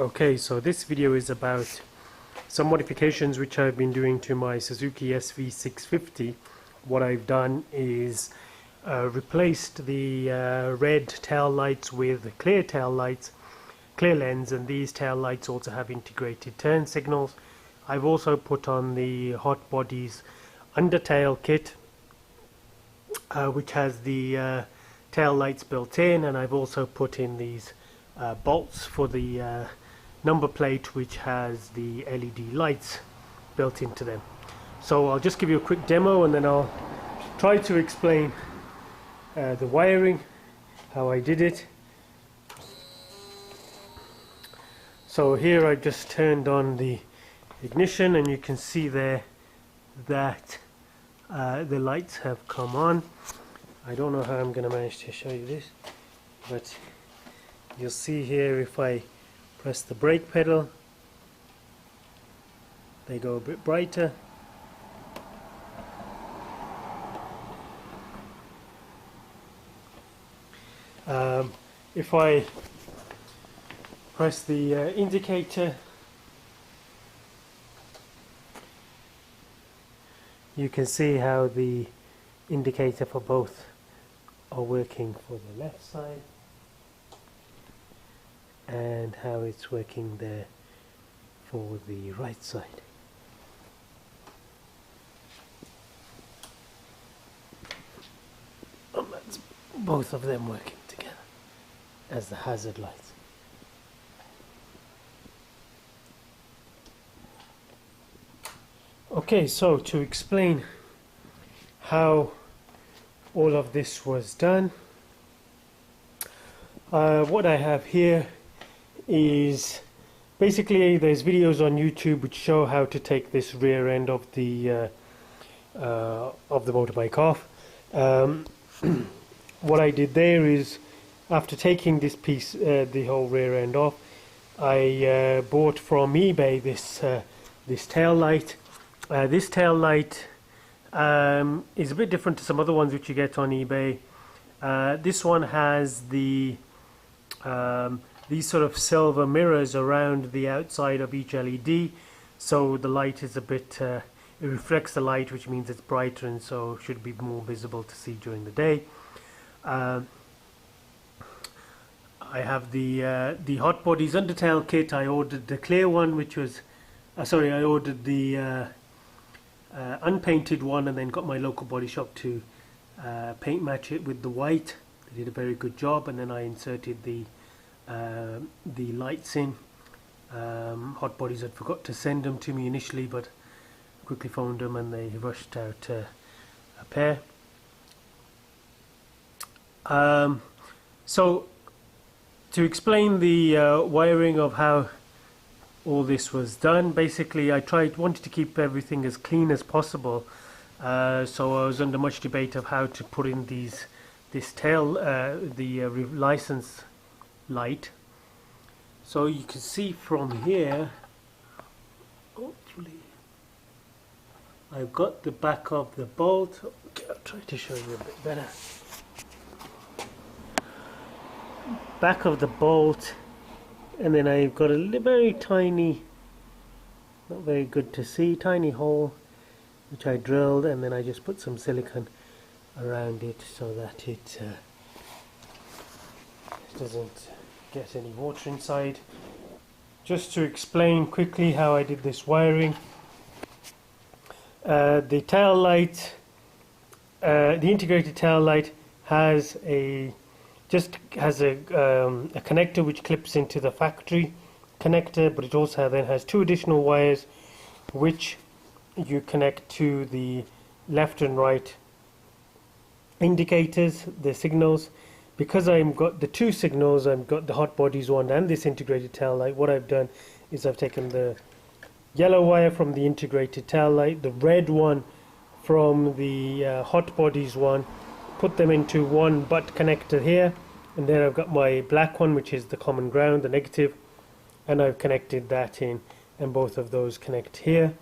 Okay, so this video is about some modifications which I've been doing to my Suzuki SV650. What I've done is replaced the red tail lights with clear tail lights, clear lens, and these tail lights also have integrated turn signals. I've also put on the HotBodies undertail kit, which has the tail lights built in, and I've also put in these bolts for the number plate, which has the LED lights built into them. So I'll just give you a quick demo and then I'll try to explain the wiring, how I did it. So here I just turned on the ignition and you can see there that the lights have come on. I don't know how I'm going to manage to show you this, but you'll see here if I press the brake pedal, they go a bit brighter. If I press the indicator, you can see how the indicator for both are working for the left side and how it's working there for the right side. And that's both of them working together as the hazard lights. Okay, so to explain how all of this was done, what I have here is basically there's videos on YouTube which show how to take this rear end of the motorbike off. What I did there is, after taking this piece, the whole rear end off, I bought from eBay this tail light. This tail light is a bit different to some other ones which you get on eBay. This one has the these sort of silver mirrors around the outside of each LED, so the light is a bit, it reflects the light, which means it's brighter and so should be more visible to see during the day. I have the HotBodies undertail kit. I ordered the clear one, which was, I ordered the unpainted one and then got my local body shop to paint match it with the white. They did a very good job, and then I inserted the lights in. HotBodies had forgot to send them to me initially, but quickly phoned them and they rushed out a pair. So to explain the wiring of how all this was done, basically I wanted to keep everything as clean as possible, so I was under much debate of how to put in this tail, the license light. So you can see from here, hopefully I've got the back of the bolt. Okay, I'll try to show you a bit better. Back of the bolt, and then I've got a very tiny, not very good to see, tiny hole which I drilled, and then I just put some silicone around it so that it doesn't get any water inside. Just to explain quickly how I did this wiring, the tail light, the integrated tail light has a connector which clips into the factory connector, but it also then has two additional wires which you connect to the left and right indicators, the signals. Because I've got the two signals, I've got the HotBodies one and this integrated tail light, what I've done is I've taken the yellow wire from the integrated tail light, the red one from the HotBodies one, put them into one butt connector here, and then I've got my black one, which is the common ground, the negative, and I've connected that in, and both of those connect here.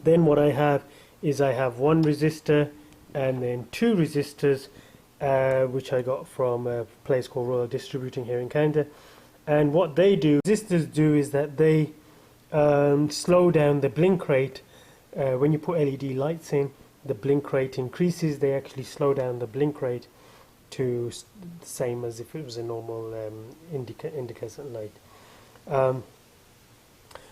Then what I have is I have one resistor and then two resistors, which I got from a place called Royal Distributing here in Canada, and what they do, resistors do, is that they slow down the blink rate. When you put LED lights in, the blink rate increases. They actually slow down the blink rate to the same as if it was a normal incandescent light.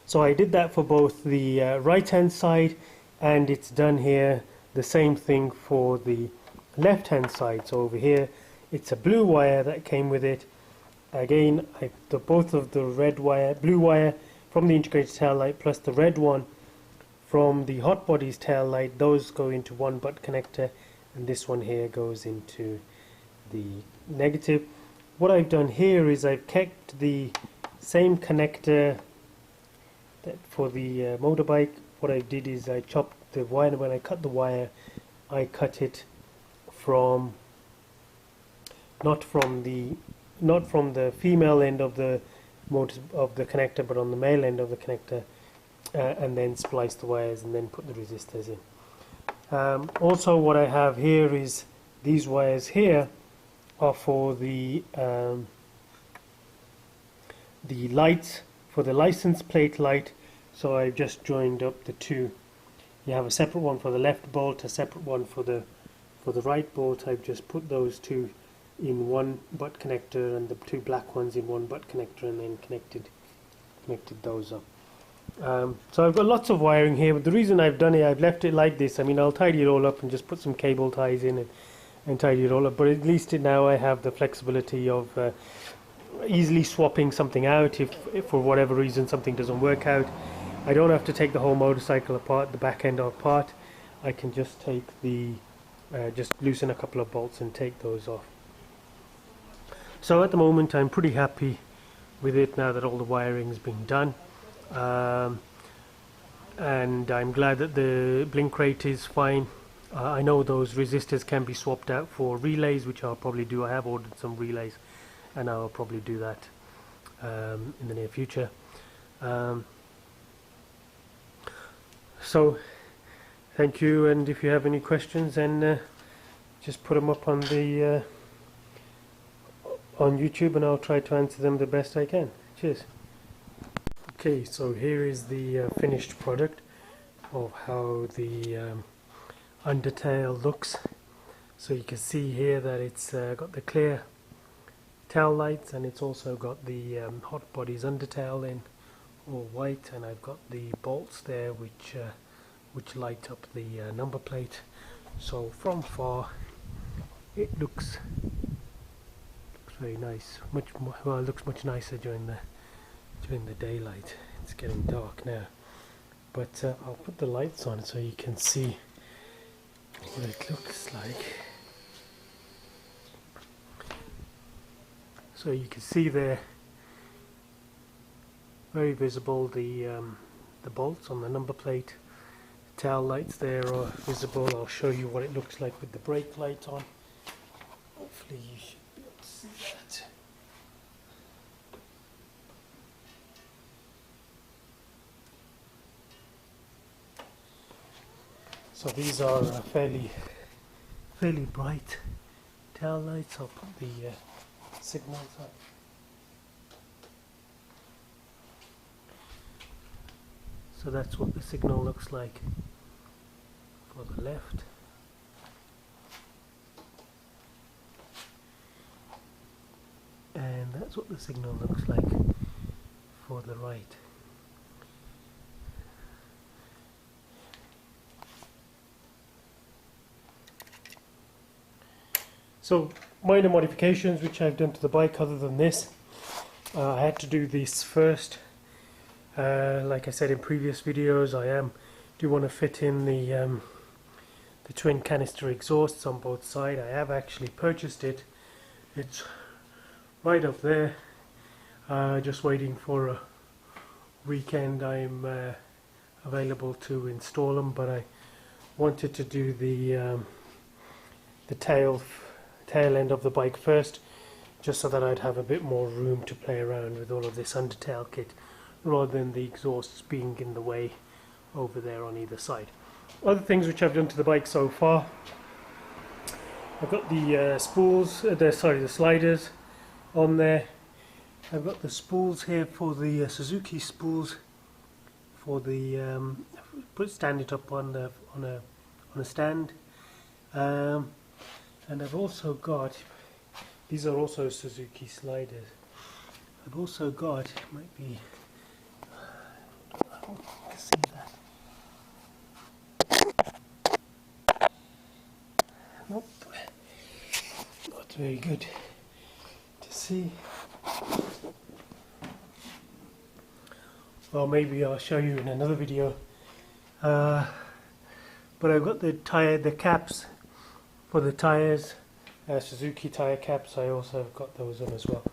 So I did that for both the right hand side, and it's done here the same thing for the left hand side. So over here it's a blue wire that came with it. Again, both of the blue wire from the integrated tail light plus the red one from the HotBodies tail light, those go into one butt connector, and this one here goes into the negative. What I've done here is I've kept the same connector that for the motorbike. What I did is I chopped the wire. When I cut the wire, I cut it from not from the female end of the connector, but on the male end of the connector, and then splice the wires and then put the resistors in. Also, what I have here is these wires here are for the lights, for the license plate light. So I've just joined up the two. You have a separate one for the left bolt, a separate one for the right bolt. I've just put those two in one butt connector and the two black ones in one butt connector, and then connected those up. So I've got lots of wiring here, but the reason I've done it, I've left it like this. I mean, I'll tidy it all up and just put some cable ties in and tidy it all up, but at least now I have the flexibility of easily swapping something out if for whatever reason something doesn't work out. I don't have to take the whole motorcycle apart, the back end apart. I can just take just loosen a couple of bolts and take those off. So at the moment I'm pretty happy with it now that all the wiring's been done, and I'm glad that the blink rate is fine. I know those resistors can be swapped out for relays, which I'll probably do. I have ordered some relays, and I'll probably do that in the near future. So thank you, and if you have any questions, then just put them up on the on YouTube, and I'll try to answer them the best I can. Cheers. Okay, so here is the finished product of how the undertail looks. So you can see here that it's got the clear tail lights, and it's also got the HotBodies undertail in all white, and I've got the bolts there which light up the number plate. So from far it looks very nice. Well, it looks much nicer during the daylight. It's getting dark now, but I'll put the lights on so you can see what it looks like. So you can see there, very visible, the bolts on the number plate. The tail lights there are visible. I'll show you what it looks like with the brake light on. Hopefully you should be able to see that. So these are fairly bright tail lights. I'll put the signals on. So that's what the signal looks like for the left. And that's what the signal looks like for the right. So minor modifications which I've done to the bike other than this. I had to do this first. Like I said in previous videos, I do want to fit in the twin canister exhausts on both sides. I have actually purchased it. It's right up there. Just waiting for a weekend I'm available to install them, but I wanted to do the tail end of the bike first, just so that I'd have a bit more room to play around with all of this undertail kit, rather than the exhausts being in the way over there on either side. Other things which I've done to the bike so far, I've got the spools, the sliders on there. I've got the spools here for the Suzuki spools for the stand it up on a stand, and I've also got, these are also Suzuki sliders. I've also got, might be, I hope you can see that. Nope, not very good to see. Well, maybe I'll show you in another video. But I've got the caps for the tires, Suzuki tire caps. I also have got those on as well.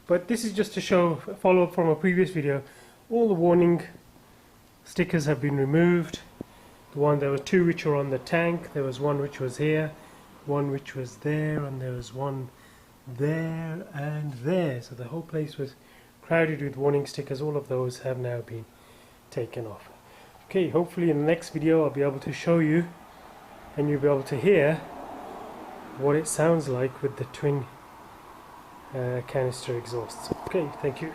But this is just to show, follow up from a previous video. All the warning stickers have been removed. There were two which were on the tank. There was one which was here, one which was there, and there was one there and there. So the whole place was crowded with warning stickers. All of those have now been taken off. Okay, hopefully in the next video I'll be able to show you, and you'll be able to hear what it sounds like with the twin canister exhausts. Okay, thank you.